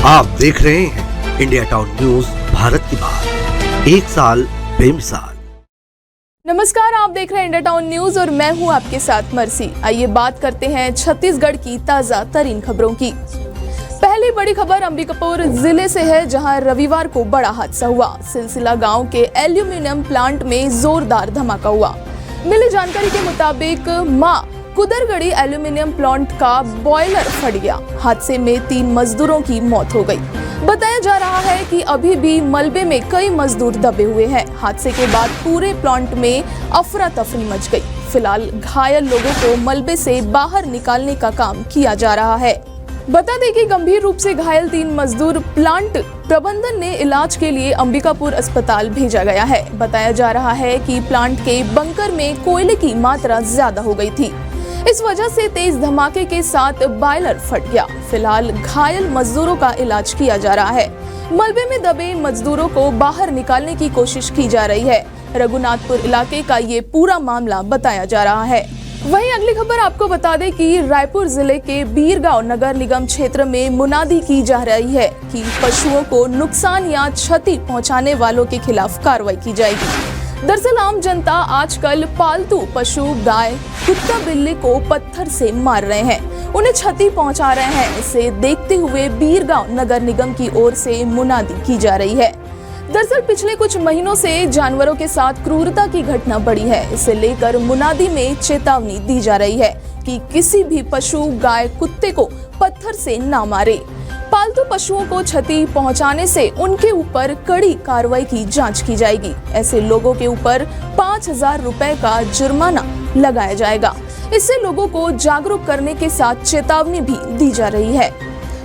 आप देख रहे हैं इंडिया टाउन न्यूज, भारत की बात, एक साल बेमिसाल। नमस्कार, आप देख रहे हैं इंडिया टाउन न्यूज और मैं हूं आपके साथ मर्सी। आइए बात करते हैं छत्तीसगढ़ की ताजा तरीन खबरों की। पहली बड़ी खबर अंबिकापुर जिले से है, जहां रविवार को बड़ा हादसा हुआ। सिलसिला गांव के एल्यूमिनियम प्लांट में जोरदार धमाका हुआ। मिली जानकारी के मुताबिक मां कुदरगढ़ी एल्यूमिनियम प्लांट का बॉयलर फट गया। हादसे में 3 मजदूरों की मौत हो गई। बताया जा रहा है कि अभी भी मलबे में कई मजदूर दबे हुए हैं। हादसे के बाद पूरे प्लांट में अफरा तफरी मच गई। फिलहाल घायल लोगों को मलबे से बाहर निकालने का काम किया जा रहा है। बता दें कि गंभीर रूप से घायल 3 मजदूर प्लांट प्रबंधन ने इलाज के लिए अंबिकापुर अस्पताल भेजा गया है। बताया जा रहा है कि प्लांट के बंकर में कोयले की मात्रा ज्यादा हो गई थी। इस वजह से तेज धमाके के साथ बॉयलर फट गया। फिलहाल घायल मजदूरों का इलाज किया जा रहा है। मलबे में दबे मजदूरों को बाहर निकालने की कोशिश की जा रही है। रघुनाथपुर इलाके का ये पूरा मामला बताया जा रहा है। वहीं अगली खबर आपको बता दें कि रायपुर जिले के बीरगांव नगर निगम क्षेत्र में मुनादी की जा रही है कि पशुओं को नुकसान या क्षति पहुंचाने वालों के खिलाफ कार्रवाई की जाएगी। दरअसल आम जनता आजकल पालतू पशु गाय, कुत्ता, बिल्ली को पत्थर से मार रहे हैं, उन्हें क्षति पहुंचा रहे हैं। इसे देखते हुए बीरगांव नगर निगम की ओर से मुनादी की जा रही है। दरअसल पिछले कुछ महीनों से जानवरों के साथ क्रूरता की घटना बढ़ी है। इसे लेकर मुनादी में चेतावनी दी जा रही है कि किसी भी पशु, गाय, कुत्ते को पत्थर से ना मारे। पालतू पशुओं को क्षति पहुंचाने से उनके ऊपर कड़ी कार्रवाई की जांच की जाएगी। ऐसे लोगों के ऊपर 5,000 रुपए का जुर्माना लगाया जाएगा। इससे लोगों को जागरूक करने के साथ चेतावनी भी दी जा रही है।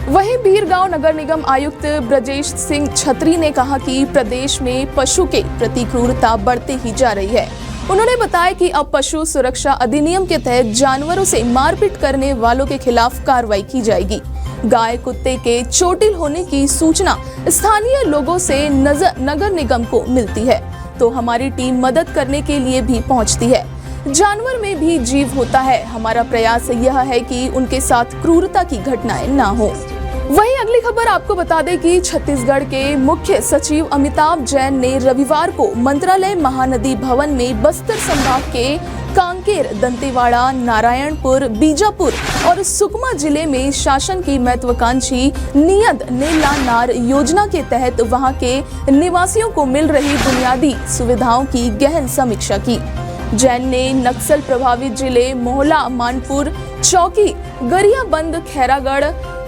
वहीं बीरगांव नगर निगम आयुक्त ब्रजेश सिंह छत्री ने कहा कि प्रदेश में पशु के प्रति क्रूरता बढ़ती ही जा रही है। उन्होंने बताया कि अब पशु सुरक्षा अधिनियम के तहत जानवरों से मारपीट करने वालों के खिलाफ कार्रवाई की जाएगी। गाय, कुत्ते के चोटिल होने की सूचना स्थानीय लोगों से नगर निगम को मिलती है तो हमारी टीम मदद करने के लिए भी पहुंचती है। जानवर में भी जीव होता है। हमारा प्रयास यह है कि उनके साथ क्रूरता की घटनाएं ना हो। वहीं अगली खबर आपको बता दें कि छत्तीसगढ़ के मुख्य सचिव अमिताभ जैन ने रविवार को मंत्रालय महानदी भवन में बस्तर संभाग के कांकेर, दंतेवाड़ा, नारायणपुर, बीजापुर और सुकमा जिले में शासन की महत्वाकांक्षी नियद नेला नार योजना के तहत वहां के निवासियों को मिल रही बुनियादी सुविधाओं की गहन समीक्षा की। जैन ने नक्सल प्रभावित जिले मोहला, मानपुर, चौकी, गरियाबंद, खैरागढ़,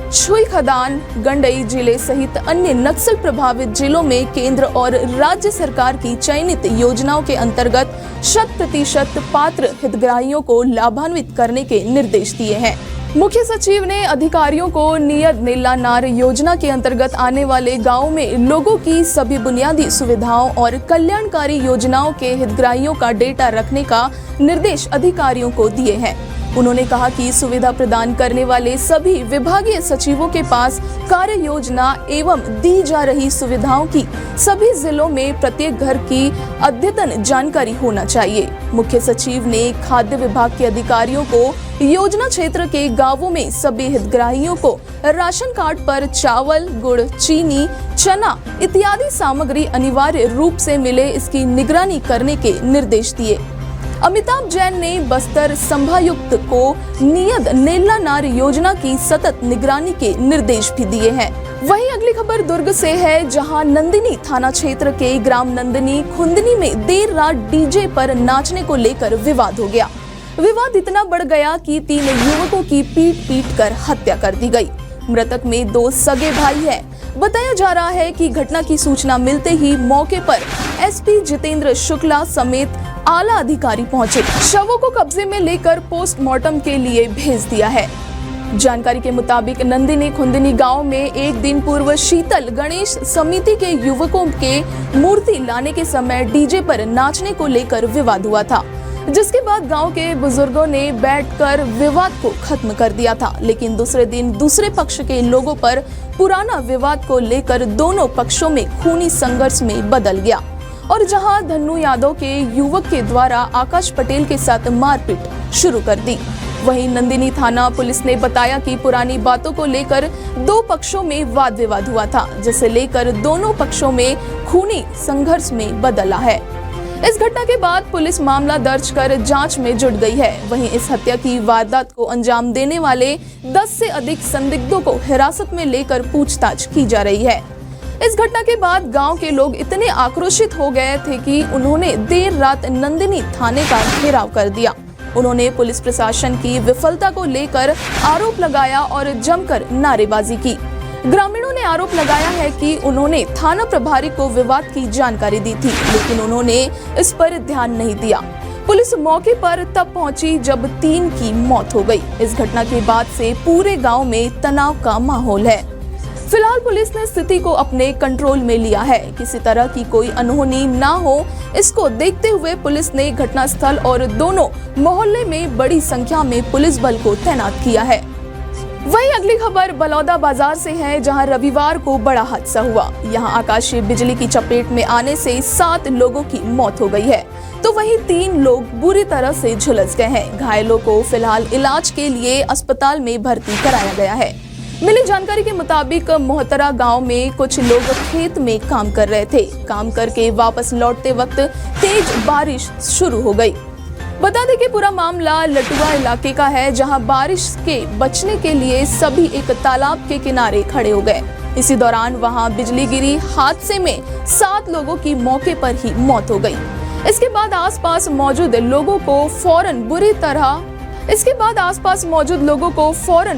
छुई खदान, गंडई जिले सहित अन्य नक्सल प्रभावित जिलों में केंद्र और राज्य सरकार की चयनित योजनाओं के अंतर्गत 100% पात्र हितग्राहियों को लाभान्वित करने के निर्देश दिए हैं। मुख्य सचिव ने अधिकारियों को नियद नेला नार योजना के अंतर्गत आने वाले गांवों में लोगों की सभी बुनियादी सुविधाओं और कल्याणकारी योजनाओं के हितग्राहियों का डेटा रखने का निर्देश अधिकारियों को दिए हैं। उन्होंने कहा कि सुविधा प्रदान करने वाले सभी विभागीय सचिवों के पास कार्य योजना एवं दी जा रही सुविधाओं की सभी जिलों में प्रत्येक घर की अद्यतन जानकारी होना चाहिए। मुख्य सचिव ने खाद्य विभाग के अधिकारियों को योजना क्षेत्र के गांवों में सभी हितग्राहियों को राशन कार्ड पर चावल, गुड़, चीनी, चना इत्यादि सामग्री अनिवार्य रूप से मिले, इसकी निगरानी करने के निर्देश दिए। अमिताभ जैन ने बस्तर संभायुक्त को नियद नेला नार योजना की सतत निगरानी के निर्देश भी दिए हैं। वहीं अगली खबर दुर्ग से है, जहां नंदिनी थाना क्षेत्र के ग्राम नंदिनी खुंदनी में देर रात डीजे पर नाचने को लेकर विवाद हो गया। विवाद इतना बढ़ गया कि 3 युवकों की पीट कर हत्या कर दी गई। मृतक में 2 सगे भाई हैं। बताया जा रहा है कि घटना की सूचना मिलते ही मौके पर एसपी जितेंद्र शुक्ला समेत आला अधिकारी पहुंचे। शवों को कब्जे में लेकर पोस्टमार्टम के लिए भेज दिया है। जानकारी के मुताबिक नंदिनी खुंदनी गांव में एक दिन पूर्व शीतल गणेश समिति के युवकों के मूर्ति लाने के समय डीजे पर नाचने को लेकर विवाद हुआ था, जिसके बाद गांव के बुजुर्गों ने बैठकर विवाद को खत्म कर दिया था। लेकिन दूसरे दिन दूसरे पक्ष के लोगों पर पुराना विवाद को लेकर दोनों पक्षों में खूनी संघर्ष में बदल गया और जहां धन्नू यादव के युवक के द्वारा आकाश पटेल के साथ मारपीट शुरू कर दी। वहीं नंदिनी थाना पुलिस ने बताया कि पुरानी बातों को लेकर दो पक्षों में वाद विवाद हुआ था, जिसे लेकर दोनों पक्षों में खूनी संघर्ष में बदला है। इस घटना के बाद पुलिस मामला दर्ज कर जांच में जुट गई है। वहीं इस हत्या की वारदात को अंजाम देने वाले 10 से अधिक संदिग्धों को हिरासत में लेकर पूछताछ की जा रही है। इस घटना के बाद गांव के लोग इतने आक्रोशित हो गए थे कि उन्होंने देर रात नंदिनी थाने का घेराव कर दिया। उन्होंने पुलिस प्रशासन की विफलता को लेकर आरोप लगाया और जमकर नारेबाजी की। ग्रामीणों ने आरोप लगाया है कि उन्होंने थाना प्रभारी को विवाद की जानकारी दी थी, लेकिन उन्होंने इस पर ध्यान नहीं दिया। पुलिस मौके पर तब पहुंची जब 3 की मौत हो गई। इस घटना के बाद से पूरे गांव में तनाव का माहौल है। फिलहाल पुलिस ने स्थिति को अपने कंट्रोल में लिया है। किसी तरह की कोई अनहोनी ना हो, इसको देखते हुए पुलिस ने घटनास्थल और दोनों मोहल्ले में बड़ी संख्या में पुलिस बल को तैनात किया है। वहीं अगली खबर बलौदा बाजार से है, जहां रविवार को बड़ा हादसा हुआ। यहां आकाशीय बिजली की चपेट में आने से 7 लोगों की मौत हो गई है, तो वहीं 3 लोग बुरी तरह से झुलस गए हैं। घायलों को फिलहाल इलाज के लिए अस्पताल में भर्ती कराया गया है। मिली जानकारी के मुताबिक मोहतरा गांव में कुछ लोग खेत में काम कर रहे थे। काम करके वापस लौटते वक्त तेज बारिश शुरू हो गई। बता दें कि पूरा मामला लटुआ इलाके का है, जहां बारिश के बचने के लिए सभी एक तालाब के किनारे खड़े हो गए। इसी दौरान वहां बिजली गिरी। हादसे में 7 लोगों की मौके पर ही मौत हो गई। इसके बाद आसपास मौजूद लोगों को फौरन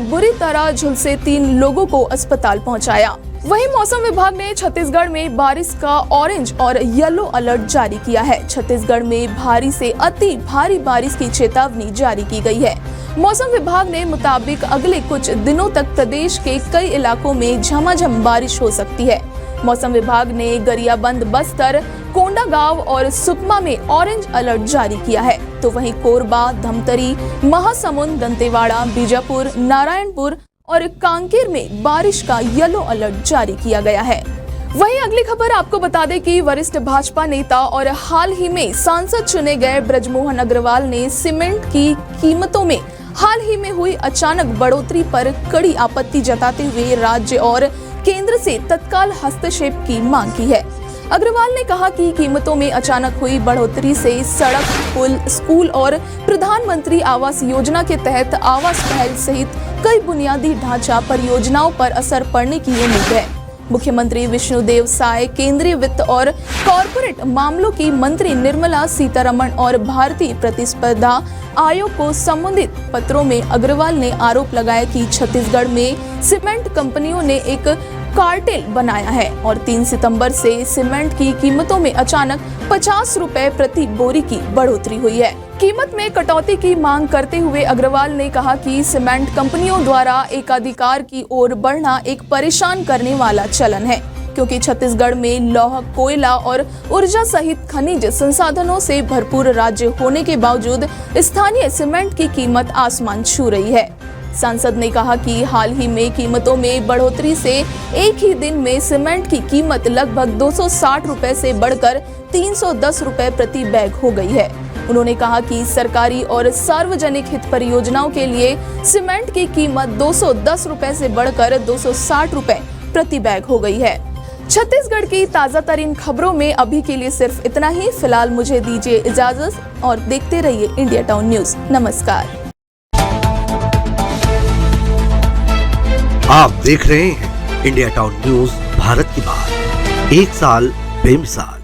बुरी तरह झुलसे 3 लोगों को अस्पताल पहुंचाया। वहीं मौसम विभाग ने छत्तीसगढ़ में बारिश का ऑरेंज और येलो अलर्ट जारी किया है। छत्तीसगढ़ में भारी से अति भारी बारिश की चेतावनी जारी की गई है। मौसम विभाग ने मुताबिक अगले कुछ दिनों तक प्रदेश के कई इलाकों में झमाझम बारिश हो सकती है। मौसम विभाग ने गरियाबंद, बस्तर, कोंडागांव और सुकमा में ऑरेंज अलर्ट जारी किया है, तो वहीं कोरबा, धमतरी, महासमुंद, दंतेवाड़ा, बीजापुर, नारायणपुर और कांकेर में बारिश का येलो अलर्ट जारी किया गया है। वहीं अगली खबर आपको बता दें कि वरिष्ठ भाजपा नेता और हाल ही में सांसद चुने गए बृजमोहन अग्रवाल ने सीमेंट की कीमतों में हाल ही में हुई अचानक बढ़ोतरी पर कड़ी आपत्ति जताते हुए राज्य और केंद्र से तत्काल हस्तक्षेप की मांग की है। अग्रवाल ने कहा कि कीमतों में अचानक हुई बढ़ोतरी से सड़क, पुल, स्कूल और प्रधानमंत्री आवास योजना के तहत आवास पहल सहित कई बुनियादी ढांचा परियोजनाओं पर असर पड़ने की उम्मीद है। मुख्यमंत्री विष्णुदेव साय, केंद्रीय वित्त और कॉरपोरेट मामलों की मंत्री निर्मला सीतारमण और भारतीय प्रतिस्पर्धा आयोग को संबंधित पत्रों में अग्रवाल ने आरोप लगाया कि छत्तीसगढ़ में सीमेंट कंपनियों ने एक कार्टेल बनाया है और 3 सितंबर से सीमेंट की कीमतों में अचानक 50 रुपए प्रति बोरी की बढ़ोतरी हुई है। कीमत में कटौती की मांग करते हुए अग्रवाल ने कहा कि सीमेंट कंपनियों द्वारा एकाधिकार की ओर बढ़ना एक परेशान करने वाला चलन है, क्योंकि छत्तीसगढ़ में लौह, कोयला और ऊर्जा सहित खनिज संसाधनों से भरपूर राज्य होने के बावजूद स्थानीय सीमेंट की कीमत आसमान छू रही है। सांसद ने कहा कि हाल ही में कीमतों में बढ़ोतरी से एक ही दिन में सीमेंट की कीमत लगभग 260 रुपए से बढ़कर 310 रुपए प्रति बैग हो गई है। उन्होंने कहा कि सरकारी और सार्वजनिक हित परियोजनाओं के लिए सीमेंट की कीमत 210 रुपए से बढ़कर 260 रुपए प्रति बैग हो गई है। छत्तीसगढ़ की ताजा तरीन खबरों में अभी के लिए सिर्फ इतना ही। फिलहाल मुझे दीजिए इजाजत और देखते रहिए इंडिया टाउन न्यूज। नमस्कार। आप देख रहे हैं इंडिया टाउन न्यूज, भारत की बात, 1 साल बेमिसाल।